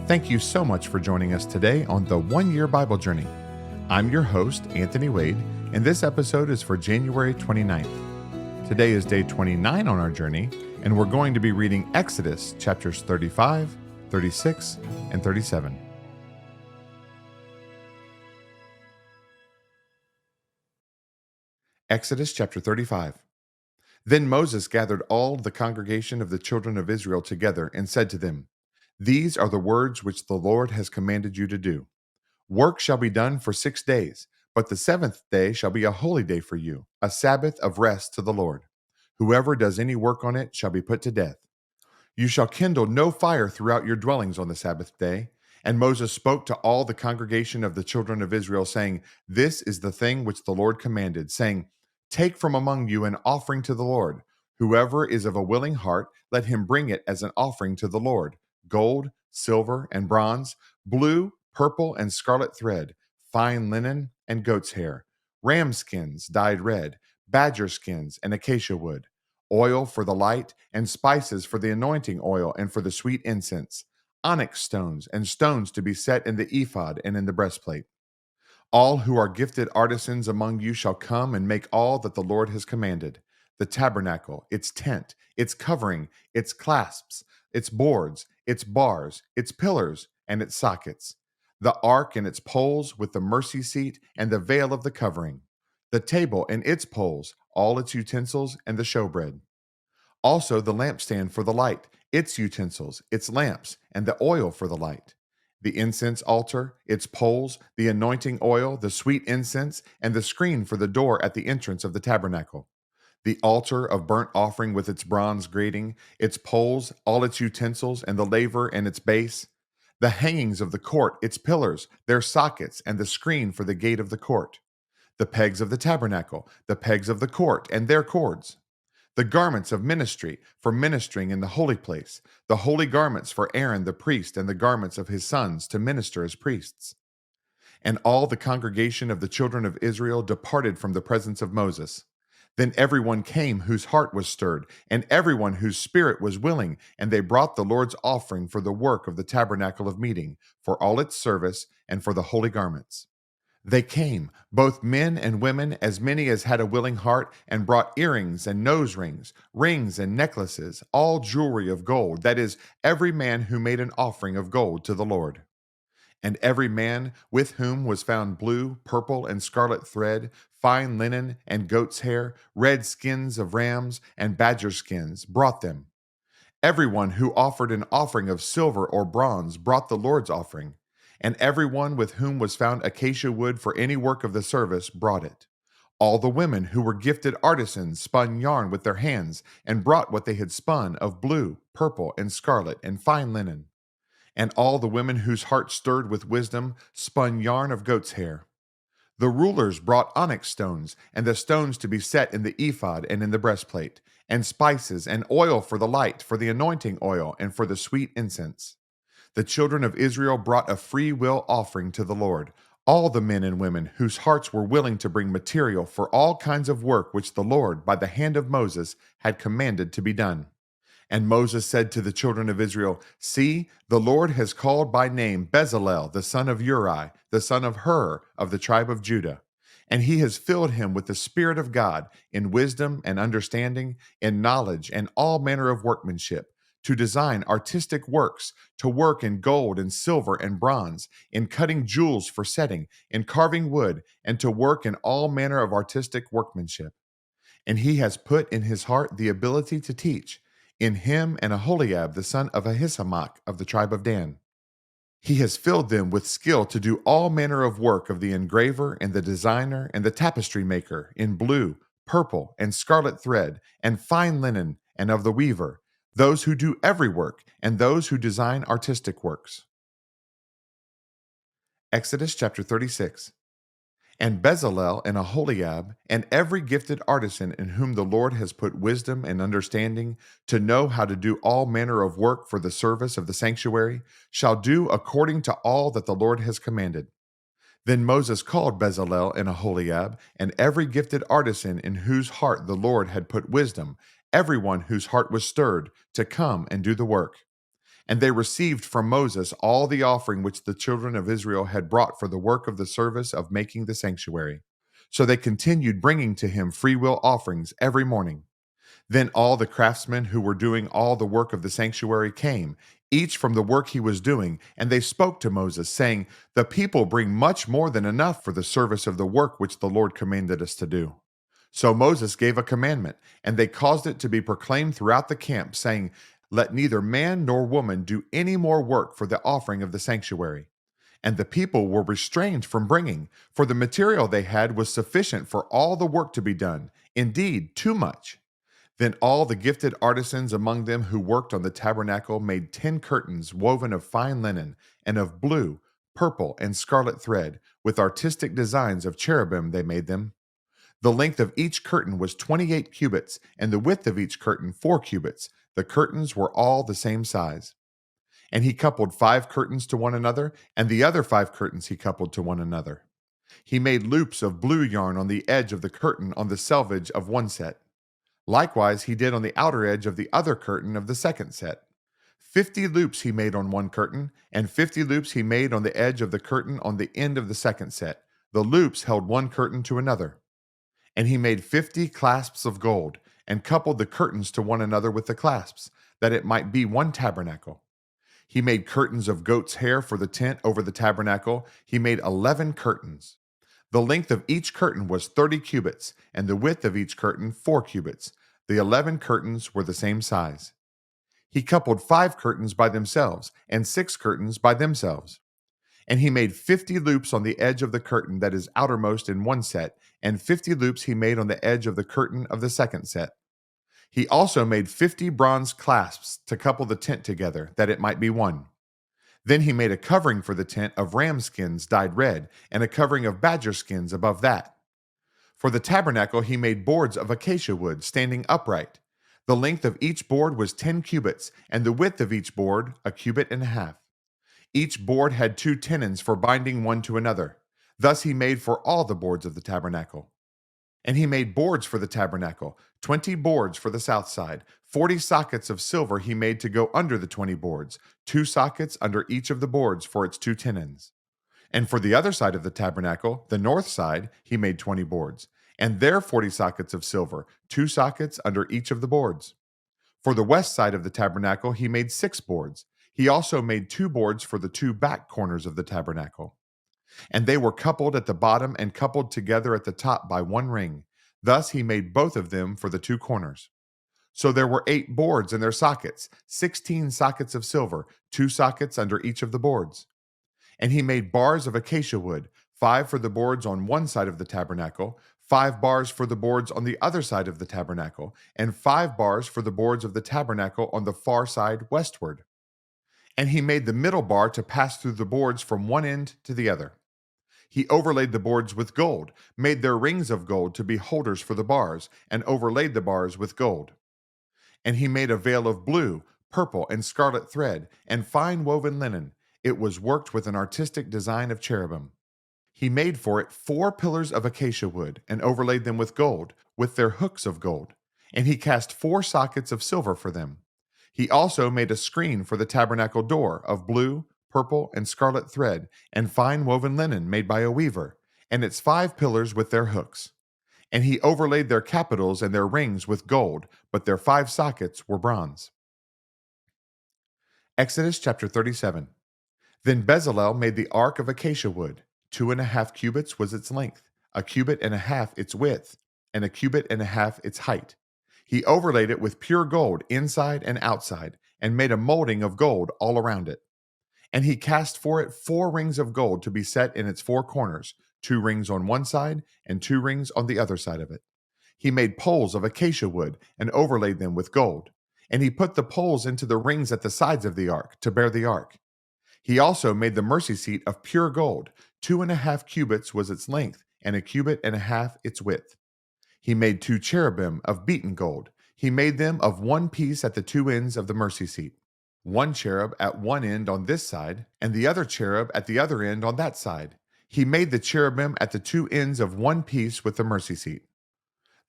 Thank you so much for joining us today on the 1 Year Bible Journey. I'm your host, Anthony Wade, and this episode is for January 29th. Today is day 29 on our journey, and we're going to be reading Exodus chapters 35, 36, and 37. Exodus chapter 35. Then Moses gathered all the congregation of the children of Israel together and said to them, "These are the words which the Lord has commanded you to do. Work shall be done for 6 days, but the seventh day shall be a holy day for you, a Sabbath of rest to the Lord. Whoever does any work on it shall be put to death. You shall kindle no fire throughout your dwellings on the Sabbath day." And Moses spoke to all the congregation of the children of Israel, saying, "This is the thing which the Lord commanded, saying, Take from among you an offering to the Lord. Whoever is of a willing heart, let him bring it as an offering to the Lord: gold, silver, and bronze, blue, purple, and scarlet thread, fine linen, and goat's hair, ram skins dyed red, badger skins, and acacia wood, oil for the light, and spices for the anointing oil and for the sweet incense, onyx stones, and stones to be set in the ephod and in the breastplate. All who are gifted artisans among you shall come and make all that the Lord has commanded: the tabernacle, its tent, its covering, its clasps, its boards, its bars, its pillars, and its sockets, the ark and its poles with the mercy seat and the veil of the covering, the table and its poles, all its utensils, and the showbread. Also the lampstand for the light, its utensils, its lamps, and the oil for the light. The incense altar, its poles, the anointing oil, the sweet incense, and the screen for the door at the entrance of the tabernacle. The altar of burnt offering with its bronze grating, its poles, all its utensils, and the laver and its base. The hangings of the court, its pillars, their sockets, and the screen for the gate of the court. The pegs of the tabernacle, the pegs of the court, and their cords. The garments of ministry for ministering in the holy place, the holy garments for Aaron the priest, and the garments of his sons to minister as priests. And all the congregation of the children of Israel departed from the presence of Moses. Then everyone came whose heart was stirred, and everyone whose spirit was willing, and they brought the Lord's offering for the work of the tabernacle of meeting, for all its service, and for the holy garments. They came, both men and women, as many as had a willing heart, and brought earrings and nose rings and necklaces, all jewelry of gold, that is, every man who made an offering of gold to the Lord. And every man with whom was found blue, purple, and scarlet thread, fine linen, and goat's hair, red skins of rams, and badger skins, brought them. Everyone who offered an offering of silver or bronze brought the Lord's offering, and everyone with whom was found acacia wood for any work of the service brought it. All the women who were gifted artisans spun yarn with their hands and brought what they had spun of blue, purple, and scarlet, and fine linen. And all the women whose hearts stirred with wisdom spun yarn of goat's hair. The rulers brought onyx stones, and the stones to be set in the ephod and in the breastplate, and spices and oil for the light, for the anointing oil, and for the sweet incense. The children of Israel brought a free will offering to the Lord, all the men and women whose hearts were willing to bring material for all kinds of work which the Lord, by the hand of Moses, had commanded to be done. And Moses said to the children of Israel, "See, the Lord has called by name Bezalel, the son of Uri, the son of Hur, of the tribe of Judah. And he has filled him with the Spirit of God, in wisdom and understanding, in knowledge and all manner of workmanship, to design artistic works, to work in gold and silver and bronze, in cutting jewels for setting, in carving wood, and to work in all manner of artistic workmanship. And he has put in his heart the ability to teach, in him and Aholiab the son of Ahisamach of the tribe of Dan. He has filled them with skill to do all manner of work of the engraver and the designer and the tapestry maker, in blue, purple, and scarlet thread, and fine linen, and of the weaver, those who do every work, and those who design artistic works." Exodus chapter 36. And Bezalel and Aholiab, and every gifted artisan in whom the Lord has put wisdom and understanding, to know how to do all manner of work for the service of the sanctuary, shall do according to all that the Lord has commanded. Then Moses called Bezalel and Aholiab, and every gifted artisan in whose heart the Lord had put wisdom, everyone whose heart was stirred, to come and do the work. And they received from Moses all the offering which the children of Israel had brought for the work of the service of making the sanctuary. So they continued bringing to him freewill offerings every morning. Then all the craftsmen who were doing all the work of the sanctuary came, each from the work he was doing, and they spoke to Moses, saying, "The people bring much more than enough for the service of the work which the Lord commanded us to do." So Moses gave a commandment, and they caused it to be proclaimed throughout the camp, saying, "Let neither man nor woman do any more work for the offering of the sanctuary." And the people were restrained from bringing, for the material they had was sufficient for all the work to be done, indeed, too much. Then all the gifted artisans among them who worked on the tabernacle made 10 curtains woven of fine linen and of blue, purple, and scarlet thread. With artistic designs of cherubim they made them. The length of each curtain was 28 cubits, and the width of each curtain 4 cubits. The curtains were all the same size. And he coupled 5 curtains to one another, and the other 5 curtains he coupled to one another. He made loops of blue yarn on the edge of the curtain on the selvage of one set. Likewise, he did on the outer edge of the other curtain of the second set. 50 loops he made on one curtain, and 50 loops he made on the edge of the curtain on the end of the second set. The loops held one curtain to another. And he made 50 clasps of gold, and coupled the curtains to one another with the clasps, that it might be one tabernacle. He made curtains of goat's hair for the tent over the tabernacle. He made 11 curtains. The length of each curtain was 30 cubits, and the width of each curtain 4 cubits. The 11 curtains were the same size. He coupled 5 curtains by themselves, and 6 curtains by themselves. And he made 50 loops on the edge of the curtain that is outermost in one set, and 50 loops he made on the edge of the curtain of the second set. He also made 50 bronze clasps to couple the tent together, that it might be one. Then he made a covering for the tent of ram skins dyed red, and a covering of badger skins above that. For the tabernacle he made boards of acacia wood, standing upright. The length of each board was 10 cubits, and the width of each board a cubit and a half. Each board had 2 tenons for binding one to another. Thus he made for all the boards of the tabernacle. And he made boards for the tabernacle, 20 boards for the south side. 40 sockets of silver he made to go under the 20 boards, 2 sockets under each of the boards for its 2 tenons. And for the other side of the tabernacle, the north side, he made 20 boards, and there 40 sockets of silver, 2 sockets under each of the boards. For the west side of the tabernacle, he made 6 boards. He also made 2 boards for the 2 back corners of the tabernacle. And they were coupled at the bottom and coupled together at the top by one ring. Thus he made both of them for the 2 corners. So there were 8 boards in their sockets, 16 sockets of silver, 2 sockets under each of the boards. And he made bars of acacia wood, 5 for the boards on one side of the tabernacle, 5 bars for the boards on the other side of the tabernacle, and 5 bars for the boards of the tabernacle on the far side westward. And he made the middle bar to pass through the boards from one end to the other. He overlaid the boards with gold, made their rings of gold to be holders for the bars, and overlaid the bars with gold. And he made a veil of blue, purple, and scarlet thread, and fine woven linen. It was worked with an artistic design of cherubim. He made for it 4 pillars of acacia wood, and overlaid them with gold, with their hooks of gold. And he cast 4 sockets of silver for them. He also made a screen for the tabernacle door of blue, purple, and scarlet thread, and fine woven linen made by a weaver, and its 5 pillars with their hooks. And he overlaid their capitals and their rings with gold, but their 5 sockets were bronze. Exodus chapter 37. Then Bezalel made the ark of acacia wood. 2.5 cubits was its length, a cubit and a half its width, and a cubit and a half its height. He overlaid it with pure gold inside and outside, and made a molding of gold all around it. And he cast for it 4 rings of gold to be set in its 4 corners, 2 rings on one side and 2 rings on the other side of it. He made poles of acacia wood and overlaid them with gold. And he put the poles into the rings at the sides of the ark to bear the ark. He also made the mercy seat of pure gold. 2.5 cubits was its length, and a cubit and a half its width. He made 2 cherubim of beaten gold. He made them of one piece at the 2 ends of the mercy seat. One cherub at one end on this side, and the other cherub at the other end on that side. He made the cherubim at the 2 ends of one piece with the mercy seat.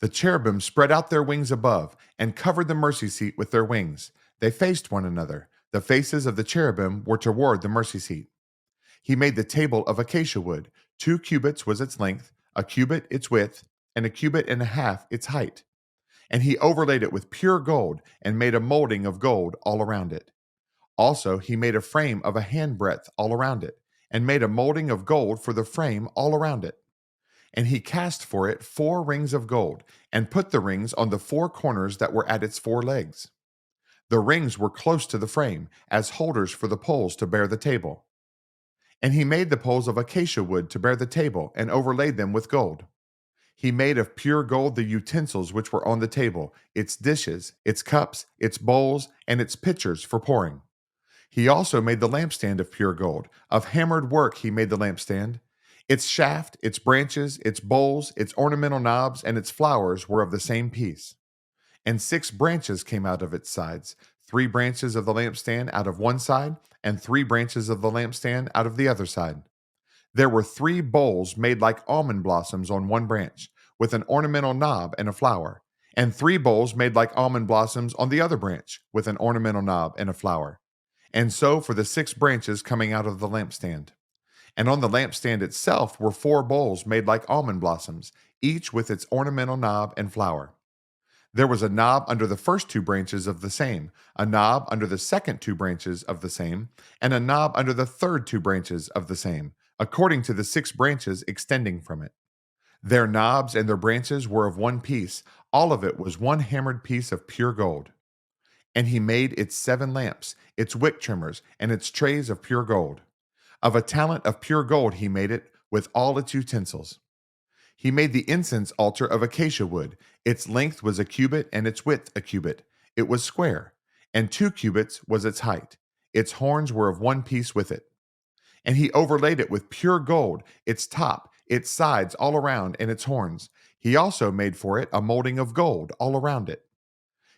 The cherubim spread out their wings above, and covered the mercy seat with their wings. They faced one another. The faces of the cherubim were toward the mercy seat. He made the table of acacia wood. 2 cubits was its length, a cubit its width, and a cubit and a half its height. And he overlaid it with pure gold and made a molding of gold all around it. Also, he made a frame of a handbreadth all around it, and made a molding of gold for the frame all around it. And he cast for it 4 rings of gold, and put the rings on the 4 corners that were at its 4 legs. The rings were close to the frame, as holders for the poles to bear the table. And he made the poles of acacia wood to bear the table, and overlaid them with gold. He made of pure gold the utensils which were on the table, its dishes, its cups, its bowls, and its pitchers for pouring. He also made the lampstand of pure gold. Of hammered work he made the lampstand. Its shaft, its branches, its bowls, its ornamental knobs, and its flowers were of the same piece. And 6 branches came out of its sides, 3 branches of the lampstand out of one side, and 3 branches of the lampstand out of the other side. There were 3 bowls made like almond blossoms on one branch, with an ornamental knob and a flower, and 3 bowls made like almond blossoms on the other branch, with an ornamental knob and a flower. And so for the 6 branches coming out of the lampstand. And on the lampstand itself were 4 bowls made like almond blossoms, each with its ornamental knob and flower. There was a knob under the first 2 branches of the same, a knob under the second 2 branches of the same, and a knob under the third 2 branches of the same, according to the 6 branches extending from it. Their knobs and their branches were of one piece, all of it was one hammered piece of pure gold. And he made its 7 lamps, its wick trimmers, and its trays of pure gold. Of a talent of pure gold he made it, with all its utensils. He made the incense altar of acacia wood. Its length was a cubit, and its width a cubit. It was square, and 2 cubits was its height. Its horns were of one piece with it. And he overlaid it with pure gold, its top, its sides all around, and its horns. He also made for it a molding of gold all around it.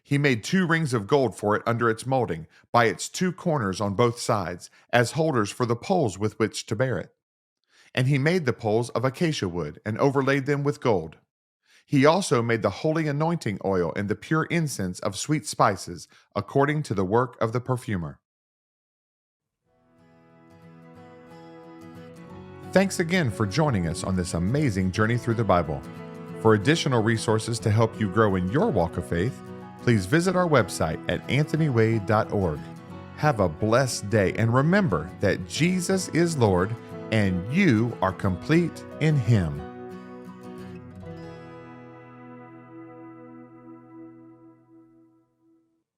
He made 2 rings of gold for it under its molding, by its 2 corners on both sides, as holders for the poles with which to bear it. And he made the poles of acacia wood, and overlaid them with gold. He also made the holy anointing oil and the pure incense of sweet spices, according to the work of the perfumer. Thanks again for joining us on this amazing journey through the Bible. For additional resources to help you grow in your walk of faith, please visit our website at anthonywade.org. Have a blessed day, and remember that Jesus is Lord and you are complete in Him.